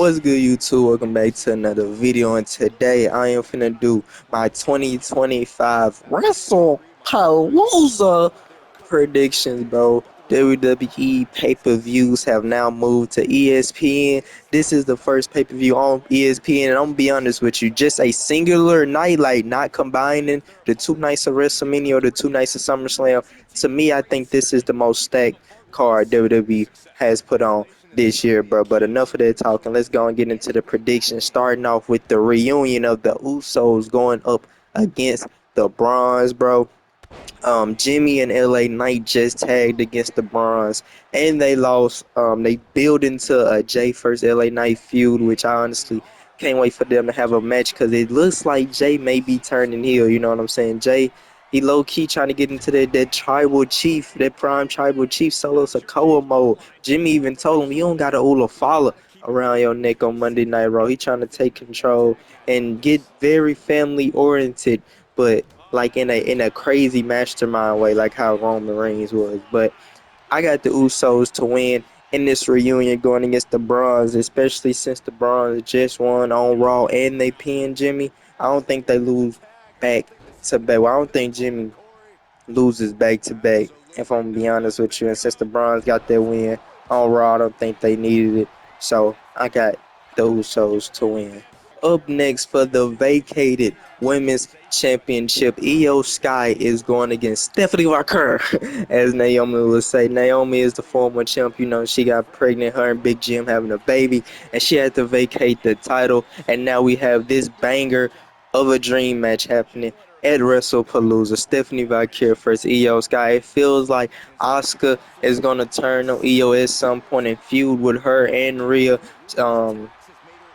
What's good, YouTube? Welcome back to another video, and today I am finna do my 2025 Wrestlepalooza predictions, bro. WWE pay-per-views have now moved to ESPN. This is the first pay-per-view on ESPN, and I'm gonna be honest with you, just a singular night, like not combining the two nights of WrestleMania or the two nights of SummerSlam. To me, I think this is the most stacked card WWE has put on this year, bro. But enough of that talking. Let's go and get into the predictions. Starting off with the reunion of the Usos going up against the Bronze, bro. Jimmy and LA Knight just tagged against the Bronze, and they lost. They build into a Jay first LA Knight feud, which I honestly can't wait for them to have a match because it looks like Jay may be turning heel. You know what I'm saying? Jay, he low key trying to get into that tribal chief, that prime tribal chief Solo Sokoa mode. Jimmy even told him you don't got a Olafala around your neck on Monday Night Raw. He trying to take control and get very family oriented, but like in a crazy mastermind way, like how Roman Reigns was. But I got the Usos to win in this reunion going against the Bronze, especially since the Bronze just won on Raw and they pinned Jimmy. I don't think they lose back to back. Well, I don't think Jimmy loses back to back, if I'm gonna be honest with you. And since the Bronze got their win on Raw, I don't think they needed it. So I got the Usos to win. Up next for the vacated women's championship, Io Sky is going against Stephanie Walker, as Naomi would say. Naomi is the former champ. You know, she got pregnant, her and Big Jim having a baby, and she had to vacate the title. And now we have this banger of a dream match happening at WrestlePalooza. Stephanie Valkyrie versus Io Sky. It feels like Asuka is gonna turn on Io at some point and feud with her and Rhea. Um,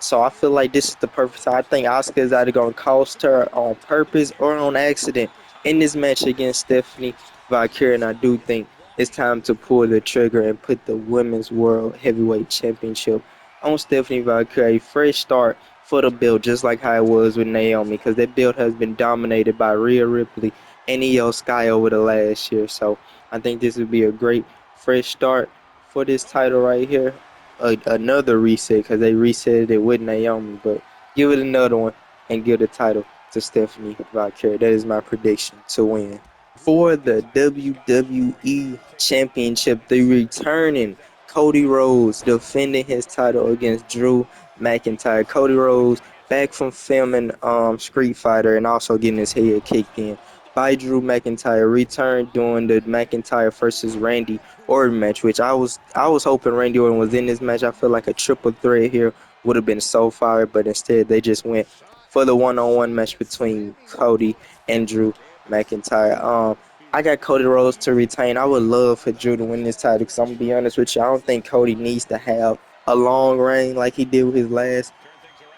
so I feel like this is the perfect time. I think Asuka is either going to cost her on purpose or on accident in this match against Stephanie Valkyrie. And I do think it's time to pull the trigger and put the Women's World Heavyweight Championship on Stephanie Valkyrie. Fresh start for the belt, just like how it was with Naomi, because that belt has been dominated by Rhea Ripley and Io Sky over the last year. So I think this would be a great fresh start for this title right here. Another reset because they reset it with Naomi, but give it another one and give the title to Stephanie Valkyrie. That is my prediction to win. For the WWE Championship, the returning Cody Rhodes defending his title against Drew McIntyre. Cody Rhodes back from filming Street Fighter and also getting his head kicked in by Drew McIntyre. Returned during the McIntyre versus Randy Orton match, which I was hoping Randy Orton was in this match. I feel like a triple threat here would have been so fire, but instead they just went for the one-on-one match between Cody and Drew McIntyre. I got Cody Rhodes to retain. I would love for Drew to win this title because I'm gonna be honest with you, I don't think Cody needs to have a long reign like he did with his last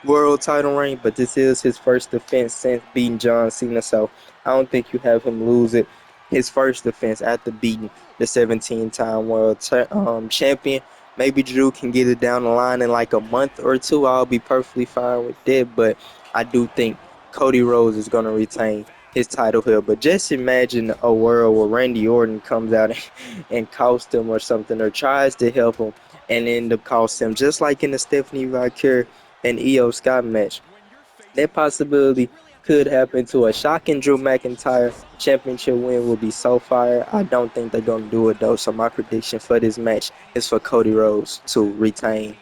world title reign, but this is his first defense since beating John Cena, so I don't think you have him lose it. His first defense after beating the 17-time world champion. Maybe Drew can get it down the line in like a month or two. I'll be perfectly fine with that, but I do think Cody Rhodes is going to retain his title here. But just imagine a world where Randy Orton comes out and costs him or something, or tries to help him and end up costing him, just like in the Stephanie Valkyrie and Io Sky match. That possibility could happen to a shocking Drew McIntyre championship win will be so fire. I don't think they're going to do it though. So my prediction for this match is for Cody Rhodes to retain.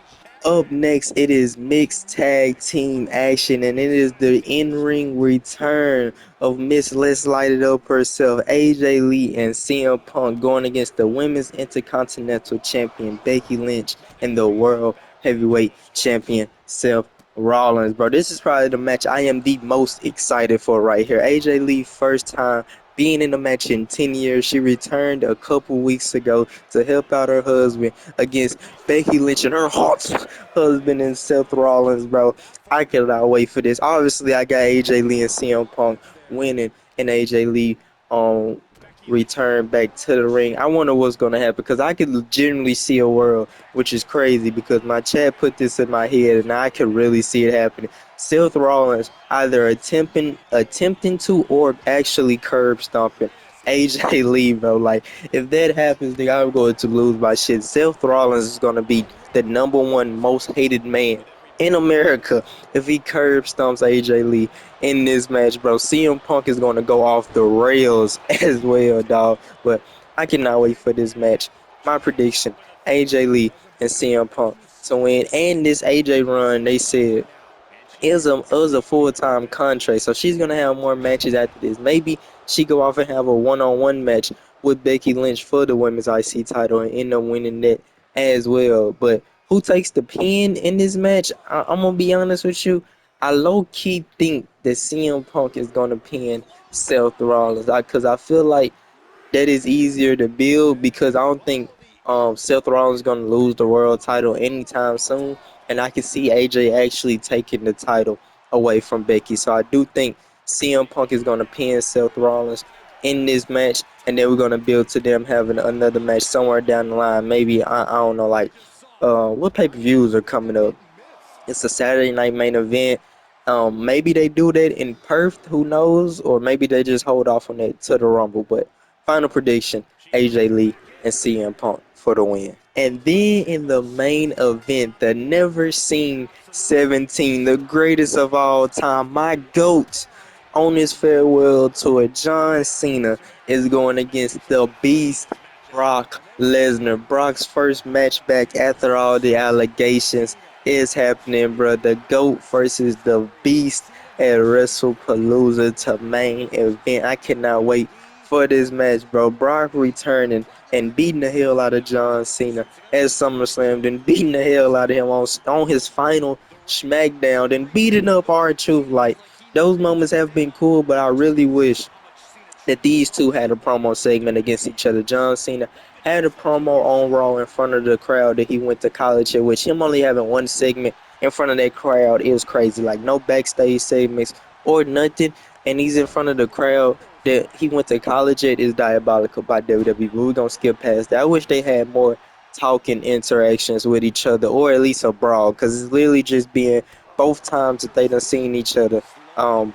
Up next, it is mixed tag team action, and it is the in-ring return of Miss Let's Light It Up herself, AJ Lee and CM Punk going against the Women's Intercontinental Champion Becky Lynch and the World Heavyweight Champion Seth Rollins. Bro, this is probably the match I am the most excited for right here. AJ Lee, first time being in the match in 10 years. She returned a couple weeks ago to help out her husband against Becky Lynch and her hot husband and Seth Rollins, bro. I cannot wait for this. Obviously, I got AJ Lee and CM Punk winning, and AJ Lee on return back to the ring. I wonder what's going to happen because I could generally see a world, which is crazy because my chat put this in my head and I could really see it happening. Seth Rollins either attempting to or actually curb stomping AJ Lee, bro. Like, if that happens, then I'm going to lose my shit. Seth Rollins is going to be the number one most hated man in America if he curb stomps AJ Lee in this match, bro. CM Punk is going to go off the rails as well, dog. But I cannot wait for this match. My prediction: AJ Lee and CM Punk to win. And this AJ run, they said it was a full time contract, so she's gonna have more matches after this. Maybe she go off and have a one match with Becky Lynch for the women's IC title and end up winning that as well. But who takes the pin in this match? I'm gonna be honest with you. I low key think that CM Punk is gonna pin Seth Rollins because I feel like that is easier to build because I don't think Seth Rollins is going to lose the world title anytime soon, and I can see AJ actually taking the title away from Becky. So I do think CM Punk is going to pin Seth Rollins in this match, and then we're going to build to them having another match somewhere down the line. Maybe I don't know, like what pay per views are coming up. It's a Saturday night main event. Maybe they do that in Perth, who knows? Or maybe they just hold off on that to the Rumble. But final prediction: AJ Lee and CM Punk for the win. And then in the main event, the never seen 17, the greatest of all time, my GOAT on his farewell tour, John Cena is going against the Beast, Brock Lesnar. Brock's first match back after all the allegations is happening, bro. The GOAT versus the Beast at Wrestlepalooza to main event. I cannot wait for this match, bro. Brock returning and beating the hell out of John Cena at SummerSlam, then beating the hell out of him on his final SmackDown, then beating up R-Truth. Like, those moments have been cool, but I really wish that these two had a promo segment against each other. John Cena had a promo on Raw in front of the crowd that he went to college at, which him only having one segment in front of that crowd is crazy. Like, no backstage segments or nothing, and he's in front of the crowd that he went to college at is diabolical by WWE. But we're gonna skip past that. I wish they had more talking interactions with each other, or at least a brawl, because it's literally just being both times that they done seen each other.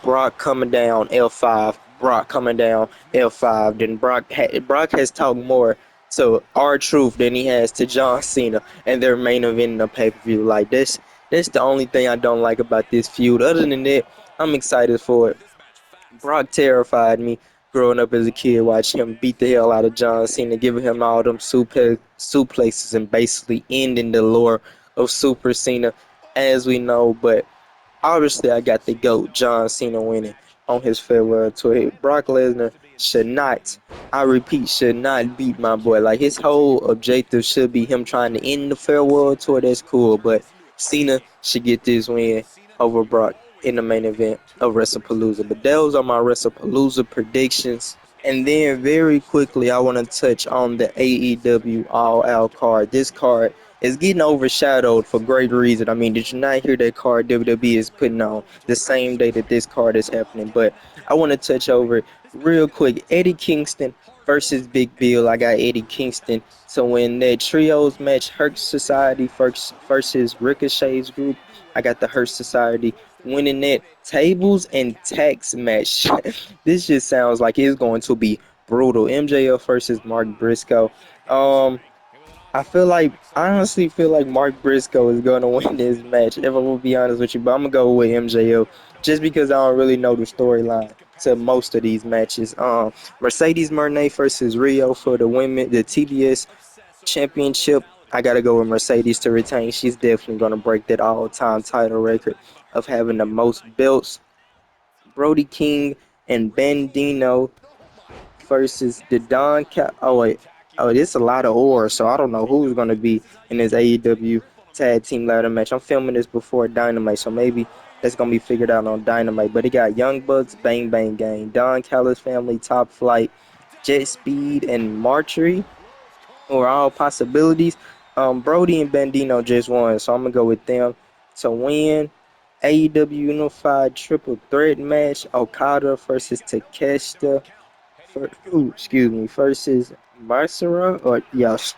Brock coming down L5, Brock coming down L5. Then Brock has talked more to R-Truth than he has to John Cena and their main event in the pay-per-view. Like, that's the only thing I don't like about this feud. Other than that, I'm excited for it. Brock terrified me growing up as a kid, watching him beat the hell out of John Cena, giving him all them suplexes and basically ending the lore of Super Cena as we know. But obviously, I got the GOAT, John Cena, winning on his farewell tour. Brock Lesnar should not, I repeat, should not beat my boy. Like, his whole objective should be him trying to end the farewell tour. That's cool, but Cena should get this win over Brock in the main event of WrestlePalooza. But those are my WrestlePalooza predictions. And then very quickly, I want to touch on the AEW All Out card. This card is getting overshadowed for great reason. I mean, did you not hear that card WWE is putting on the same day that this card is happening? But I want to touch over it real quick. Eddie Kingston versus Big Bill. I got Eddie Kingston to win that trios match. Hurt Society versus Ricochet's group. I got the Hurt Society winning that tables and tax match. This just sounds like it's going to be brutal. MJF versus Mark Briscoe. Um, I honestly feel like Mark Briscoe is gonna win this match. If I will be honest with you, but I'm gonna go with MJF just because I don't really know the storyline to most of these matches. Mercedes Moné versus Rio for the women, the TBS championship. I gotta go with Mercedes to retain. She's definitely gonna break that all-time title record of having the most belts. Brody King and Bandino versus the Oh wait, it's a lot of ores, so I don't know who's gonna be in this AEW tag team ladder match. I'm filming this before Dynamite, so maybe that's gonna be figured out on Dynamite. But it got Young Bucks, Bang Bang Gang, Don Callis family, Top Flight, Jet Speed, and Marjorie, or all possibilities. Brody and Bandino just won, so I'm gonna go with them to win. AEW Unified Triple Threat match: Okada versus Takeshita excuse me, versus Mercera, or yes,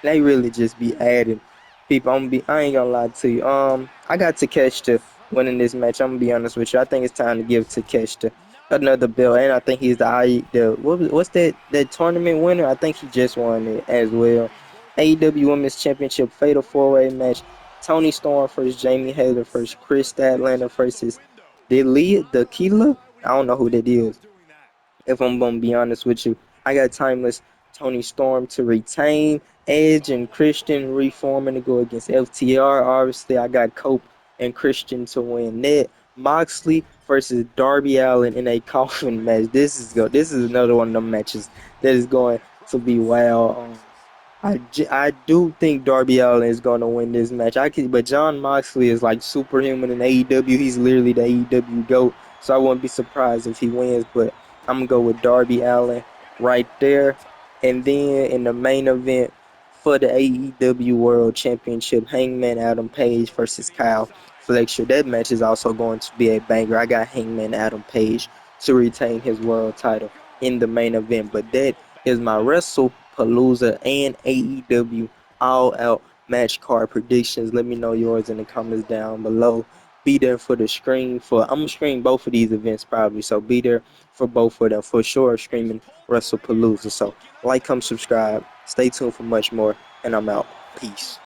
they really just be adding people. I ain't gonna lie to you. I got Takeshita winning this match. I'm gonna be honest with you. I think it's time to give Takeshita another belt, and I think he's what's that tournament winner? I think he just won it as well. AEW Women's Championship Fatal 4-Way match. Tony Storm versus Jamie Hayter versus Chris Statlander versus Delia. I don't know who that is. If I'm gonna be honest with you, I got timeless Tony Storm to retain, Edge and Christian reforming to go against FTR. Obviously, I got Cope and Christian to win that. Moxley versus Darby Allin in a coffin match. This is another one of them matches that is going to be wild. I do think Darby Allin is gonna win this match. But John Moxley is like superhuman in AEW. He's literally the AEW GOAT. So I wouldn't be surprised if he wins. But I'm gonna go with Darby Allin right there. And then in the main event for the AEW World Championship, Hangman Adam Page versus Kyle Fletcher. That match is also going to be a banger. I got Hangman Adam Page to retain his world title in the main event. But that is my Wrestlepalooza and AEW All Out match card predictions. Let me know yours in the comments down below. Be there for the stream for I'm gonna stream both of these events probably, so be there for both of them for sure. Streaming Wrestlepalooza. So like, come, subscribe. Stay tuned for much more, and I'm out. Peace.